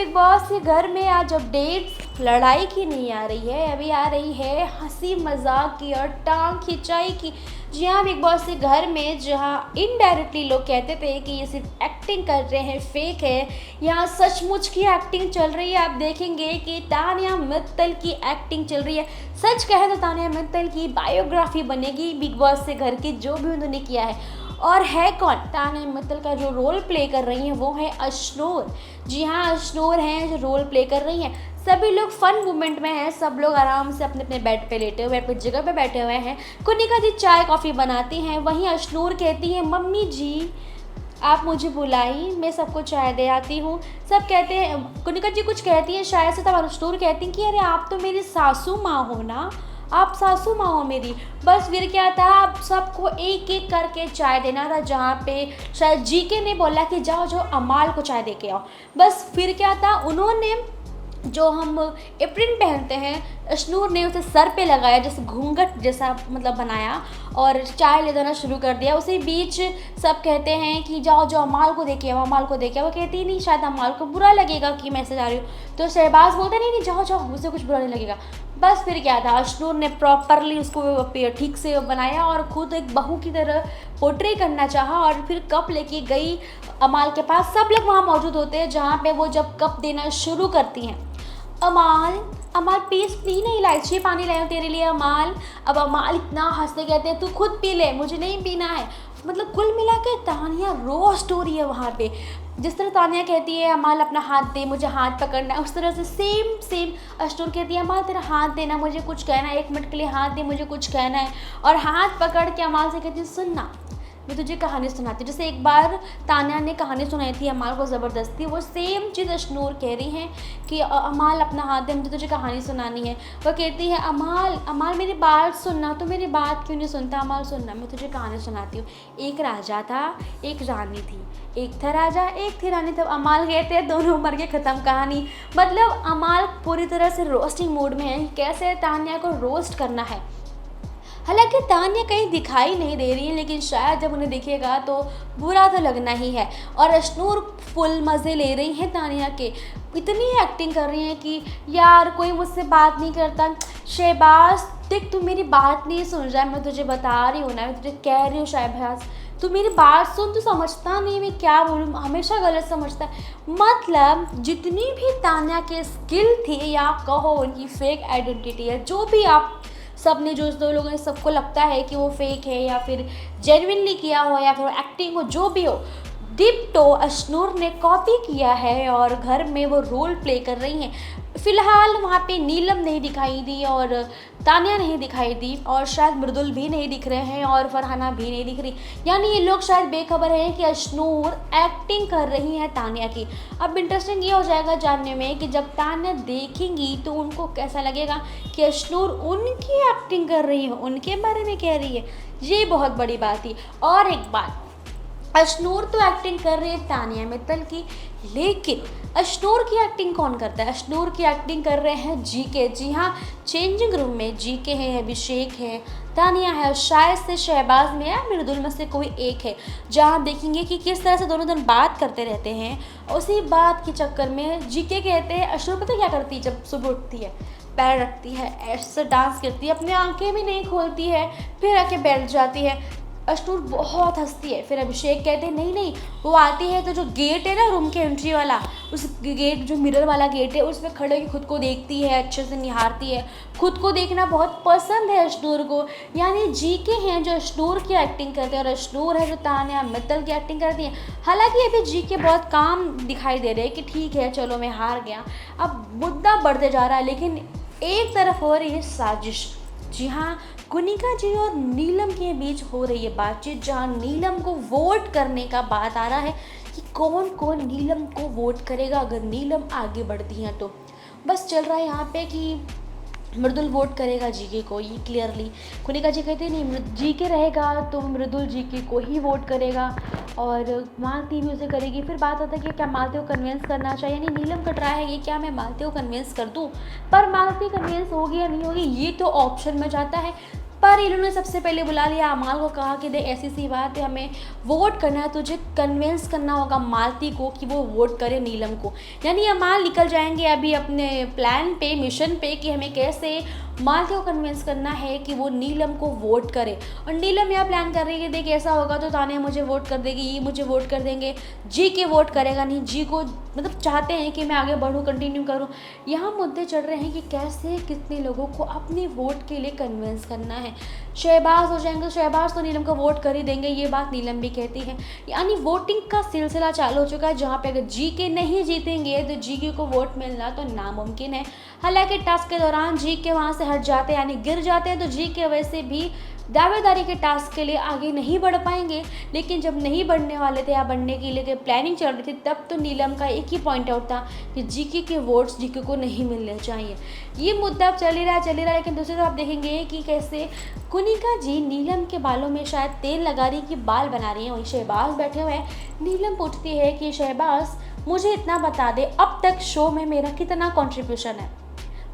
Big boss के घर में आज अपडेट्स लड़ाई की नहीं आ रही है, अभी आ रही है हंसी मजाक की और टांग खिंचाई की। जी हाँ, बिग बॉस के घर में जहाँ इनडायरेक्टली लोग कहते थे कि ये सिर्फ एक्टिंग कर रहे हैं, फेक है, यहाँ सचमुच की एक्टिंग चल रही है। आप देखेंगे कि तानिया मित्तल की एक्टिंग चल रही है। सच कहे तो तानिया मित्तल की बायोग्राफी बनेगी बिग बॉस के घर की, जो भी उन्होंने किया है। और है कौन? तानिया मित्तल का जो रोल प्ले कर रही हैं वो है अशनूर। जी हाँ, अशनूर हैं जो रोल प्ले कर रही हैं। सभी लोग फन मोमेंट में हैं, सब लोग आराम से अपने अपने बेड पे लेटे हुए, अपनी जगह पे बैठे हुए हैं। कुनिका जी चाय कॉफ़ी बनाती हैं, वहीं अशनूर कहती हैं मम्मी जी आप मुझे बुलाई, मैं सबको चाय दे आती हूँ। सब कहते हैं, कुनिका जी कुछ कहती हैं शायद से, तब अशनूर कहती हैं कि अरे आप तो मेरी सासू माँ हो ना, आप सासू माँ हो मेरी। बस फिर क्या था, आप सबको एक एक करके चाय देना था, जहाँ पे शायद जीके ने बोला कि जाओ जाओ अमाल को चाय दे के आओ। बस फिर क्या था, उन्होंने जो हम एप्रिन पहनते हैं, अशनूर ने उसे सर पे लगाया, जैसे घूंघट जैसा मतलब बनाया और चाय ले जाना शुरू कर दिया। उसी बीच सब कहते हैं कि जाओ जाओ अमाल को देखे आओ, अमाल को देखे आओ। वो कहती नहीं शायद अमाल को बुरा लगेगा कि मैं ऐसे जा रही हूँ, तो शहबाज बोलते नहीं नहीं जाओ जाओ, मुझे कुछ बुरा नहीं लगेगा। बस फिर क्या था, अशनूर ने प्रॉपरली उसको ठीक से बनाया और खुद एक बहू की तरह पोर्ट्रे करना चाहा और फिर कप लेके गई अमाल के पास। सब लोग वहाँ मौजूद होते हैं, जहाँ पे वो जब कप देना शुरू करती हैं, अमाल अमाल प्लीज़ पी, नहीं इलायची पानी लाया तेरे लिए अमाल। अब अमाल इतना हंसते कहते हैं तू खुद पी ले, मुझे नहीं पीना है। मतलब कुल मिला के तानिया रोस्ट हो रही है वहाँ पे। जिस तरह तानिया कहती है अमाल अपना हाथ दे, मुझे हाथ पकड़ना है, उस तरह से सेम अशनूर कहती है अमाल तेरा हाथ देना, मुझे कुछ कहना है, 1 मिनट के लिए हाथ दे, मुझे कुछ कहना है। और हाथ पकड़ के अमाल से कहती है सुनना, मैं तुझे कहानी सुनाती हूँ। जैसे एक बार तानिया ने कहानी सुनाई थी अमाल को ज़बरदस्ती, वो सेम चीज़ अशनूर कह रही हैं कि अमाल अपना हाथ दे, मुझे तुझे कहानी सुनानी है। वह कहती है अमाल अमाल मेरी बात सुनना, तो मेरी बात क्यों नहीं सुनता? अमाल सुनना, मैं तुझे कहानी सुनाती हूँ। एक राजा था, एक रानी थी, एक था राजा एक थी रानी। तब अमाल कहते हैं दोनों मर के ख़त्म कहानी। मतलब अमाल पूरी तरह से रोस्टिंग मूड में है, कैसे तानिया को रोस्ट करना है। हालांकि तानिया कहीं दिखाई नहीं दे रही है, लेकिन शायद जब उन्हें दिखेगा तो बुरा तो लगना ही है। और अशनूर फुल मज़े ले रही हैं तानिया के, इतनी एक्टिंग कर रही हैं कि यार कोई मुझसे बात नहीं करता। शहबाज देख तू मेरी बात नहीं सुन रहा है, मैं तुझे बता रही हूँ ना, मैं तुझे कह रही हूँ शहबाज तू मेरी बात सुन, तू समझता नहीं मैं क्या बोलूँ, हमेशा गलत समझता है। मतलब जितनी भी तानिया के स्किल थी या कहो उनकी फेक आइडेंटिटी है, जो भी आप सब ने जो दो लोगों ने सबको लगता है कि वो फेक है या फिर जेन्युइनली किया हो या फिर एक्टिंग हो, जो भी हो, डिप्टो अशनूर ने कॉपी किया है और घर में वो रोल प्ले कर रही हैं। फ़िलहाल वहाँ पे नीलम नहीं दिखाई दी और तानिया नहीं दिखाई दी और शायद मृदुल भी नहीं दिख रहे हैं और फरहाना भी नहीं दिख रही। यानी ये लोग शायद बेखबर हैं कि अशनूर एक्टिंग कर रही हैं तानिया की। अब इंटरेस्टिंग ये हो जाएगा जानने में कि जब तानिया देखेंगी तो उनको कैसा लगेगा कि अशनूर उनकी एक्टिंग कर रही है, उनके बारे में कह रही है। ये बहुत बड़ी बात थी। और एक बात, अशनूर तो एक्टिंग कर रही है तानिया मित्तल की, लेकिन अशनूर की एक्टिंग कौन करता है? अशनूर की एक्टिंग कर रहे हैं जीके। जी हाँ, चेंजिंग रूम में जीके है, अभिषेक है, तानिया है, शायद से शहबाज में या मृदुल में से कोई एक है। जहाँ देखेंगे कि किस तरह से दोनों दिन बात करते रहते हैं। उसी बात के चक्कर में जीके कहते हैं अशनूर पता क्या करती है, जब सुबह उठती है पैर रखती है, ऐसे डांस करती है, अपनी आंखें भी नहीं खोलती है, फिर आके बैठ जाती है। अशनूर बहुत हंसती है। फिर अभिषेक कहते हैं नहीं नहीं, वो आती है तो जो गेट है ना रूम के एंट्री वाला, उस गेट जो मिरर वाला गेट है उसमें खड़े होकर खुद को देखती है, अच्छे से निहारती है। खुद को देखना बहुत पसंद है अशनूर को। यानी जीके हैं जो अशनूर की एक्टिंग करते हैं और अशनूर है जो तानिया मित्तल की एक्टिंग करती है। हालांकि अभी जीके बहुत काम दिखाई दे रहे हैं कि ठीक है चलो मैं हार गया, अब मुद्दा बढ़ते जा रहा है। लेकिन एक तरफ हो रही है साजिश। जी हाँ, कुनिका जी और नीलम के बीच हो रही है बातचीत, जहाँ नीलम को वोट करने का बात आ रहा है कि कौन कौन नीलम को वोट करेगा अगर नीलम आगे बढ़ती हैं तो। बस चल रहा है यहाँ पे कि मृदुल वोट करेगा जीके को, ये क्लियरली। कुनिका जी कहते नहीं जीके रहेगा तो मृदुल जीके को ही वोट करेगा और मालती भी उसे करेगी। फिर बात आता है कि क्या मालती को कन्विंस करना चाहिए, यानी नीलम का ट्राई है ये क्या मैं मालती को कन्विंस कर दूँ, पर मालती कन्विंस होगी या नहीं होगी ये तो ऑप्शन में जाता है। पर इन्होंने सबसे पहले बुला लिया अमाल को, कहा कि देख ऐसी सी बात है, हमें वोट करना है, तुझे कन्विंस करना होगा मालती को कि वो वोट करे नीलम को। यानी अमाल निकल जाएंगे अभी अपने प्लान पे, मिशन पे, कि हमें कैसे मालती को कन्विंस करना है कि वो नीलम को वोट करे। और नीलम यह प्लान कर रही है कि देख ऐसा होगा तो तानिया मुझे वोट कर देगी, ये मुझे वोट कर देंगे, जी के वोट करेगा नहीं, जी को मतलब चाहते हैं कि मैं आगे बढ़ूँ, कंटिन्यू करूँ। यहाँ मुद्दे चल रहे हैं कि कैसे कितने लोगों को अपने वोट के लिए कन्विंस करना है। शहबाज हो जाएंगे तो शहबाज तो नीलम को वोट कर ही देंगे, ये बात नीलम भी कहती है। यानी वोटिंग का सिलसिला चालू हो चुका है, जहाँ पे अगर जी के नहीं जीतेंगे तो जी के को वोट मिलना तो नामुमकिन है। हालांकि टास्क के दौरान जी के वहाँ से हट जाते हैं, यानी गिर जाते हैं, तो जी के वजह से भी दावेदारी के टास्क के लिए आगे नहीं बढ़ पाएंगे। लेकिन जब नहीं बढ़ने वाले थे या बढ़ने के लिए प्लानिंग चल रही थी, तब तो नीलम का एक ही पॉइंट आउट था कि जीके के वोट्स जीके को नहीं मिलने चाहिए। ये मुद्दा अब चल ही रहा है। लेकिन दूसरी तरफ आप देखेंगे कि कैसे कुनिका जी नीलम के बालों में शायद तेल लगा रही कि बाल बना रही हैं। वहीं शहबाज बैठे हुए हैं। नीलम पूछती है कि शहबाज मुझे इतना बता दे, अब तक शो में मेरा कितना कॉन्ट्रीब्यूशन है।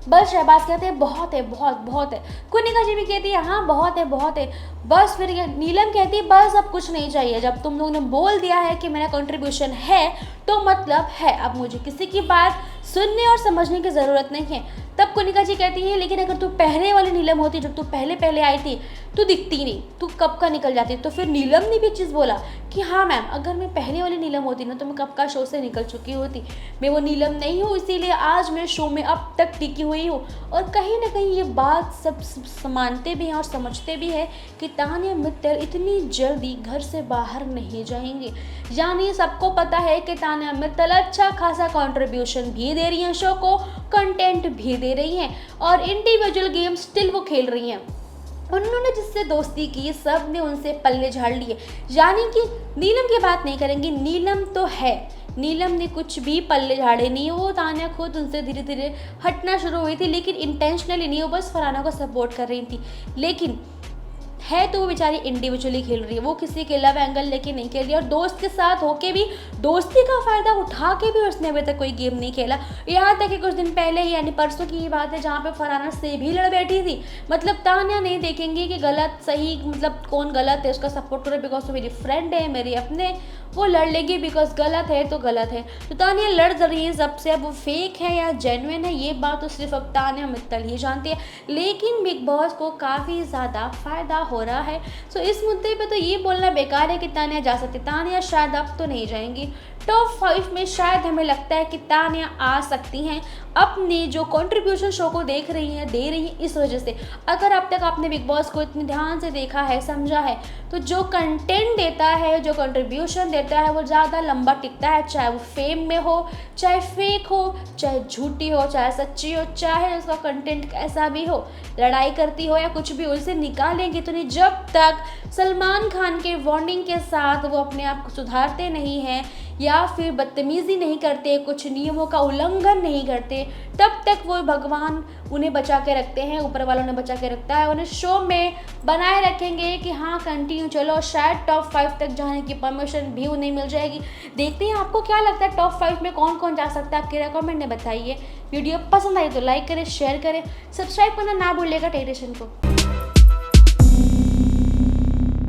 बस शहबाज कहते हैं बहुत है, बहुत बहुत है। कुनिका जी भी कहती है हाँ बहुत है, बहुत है। बस फिर नीलम कहती है बस अब कुछ नहीं चाहिए, जब तुम लोगों ने बोल दिया है कि मेरा कंट्रीब्यूशन है तो मतलब है, अब मुझे किसी की बात सुनने और समझने की ज़रूरत नहीं है। तब कुनिका जी कहती है लेकिन अगर तू पहले वाली नीलम होती, जब तू पहले आई थी, तू दिखती नहीं, तू कब का निकल जाती। तो फिर नीलम ने भी एक चीज़ बोला कि हाँ मैम, अगर मैं पहले वाली नीलम होती ना तो मैं कब का शो से निकल चुकी होती। मैं वो नीलम नहीं हूँ, इसीलिए आज मैं शो में अब तक टिकी हुई हूँ। और कहीं ना कहीं ये बात सब मानते भी हैं और समझते भी हैं कि तानिया मित्तल इतनी जल्दी घर से बाहर नहीं जाएंगे। यानी सबको पता है कि तानिया मित्तल अच्छा खासा कंट्रीब्यूशन भी दे रही हैं शो को, कंटेंट भी दे रही हैं और इंडिविजुअल गेम स्टिल वो खेल रही हैं। उन्होंने जिससे दोस्ती की सब ने उनसे पल्ले झाड़ लिए। यानी कि नीलम की बात नहीं करेंगी, नीलम तो है, नीलम ने कुछ भी पल्ले झाड़े नहीं। वो तानिया खुद उनसे धीरे धीरे हटना शुरू हुई थी, लेकिन इंटेंशनली नहीं, वो बस फरहाना को सपोर्ट कर रही थी। लेकिन है तो वो बेचारी इंडिविजुअली खेल रही है, वो किसी के लव एंगल लेके नहीं खेल रही है। और दोस्त के साथ होके भी दोस्ती का फ़ायदा उठा के भी उसने अभी तक कोई गेम नहीं खेला। यहाँ तक कि कुछ दिन पहले ही, यानी परसों की ये बात है, जहाँ पे फरहाना से भी लड़ बैठी थी। मतलब तानिया नहीं देखेंगी कि गलत सही, मतलब कौन गलत है, उसका सपोर्ट करो बिकॉज वो मेरी फ्रेंड है, मेरे अपने, वो लड़ लेगी बिकॉज गलत है तो गलत है। तो तानिया लड़ रही है सबसे। अब वो फेक है या जेन्युइन है ये बात तो सिर्फ अब तानिया मित्तल ही जानती है। लेकिन बिग बॉस को काफ़ी ज़्यादा फ़ायदा हो रहा है। सो इस मुद्दे पे तो ये बोलना बेकार है कि तानिया जा सकती। तानिया शायद अब तो नहीं जाएंगी। टॉप 5 में शायद हमें लगता है कि तानिया आ सकती हैं, अपने जो कंट्रीब्यूशन शो को देख रही हैं, दे रही हैं, इस वजह से। अगर अब तक आपने बिग बॉस को इतने ध्यान से देखा है, समझा है, तो जो कंटेंट देता है, जो कंट्रीब्यूशन देता है, वो ज़्यादा लंबा टिकता है। चाहे वो फेम में हो, चाहे फेक हो, चाहे झूठी हो, चाहे सच्ची हो, चाहे उसका कंटेंट कैसा भी हो, लड़ाई करती हो या कुछ भी, उसे निकालेंगे तो नहीं। जब तक सलमान खान के वार्निंग के साथ वो अपने आप को सुधारते नहीं हैं या फिर बदतमीज़ी नहीं करते, कुछ नियमों का उल्लंघन नहीं करते, तब तक वो भगवान उन्हें बचा के रखते हैं, ऊपर वालों ने बचा के रखता है, उन्हें शो में बनाए रखेंगे कि हाँ कंटिन्यू चलो। शायद टॉप 5 तक जाने की परमिशन भी उन्हें मिल जाएगी। देखते हैं आपको क्या लगता है टॉप 5 में कौन कौन जा सकता है, आपके कमेंट में बताइए। वीडियो पसंद आई तो लाइक करें, शेयर करें, सब्सक्राइब करना ना भूलिएगा टेलीविजन को।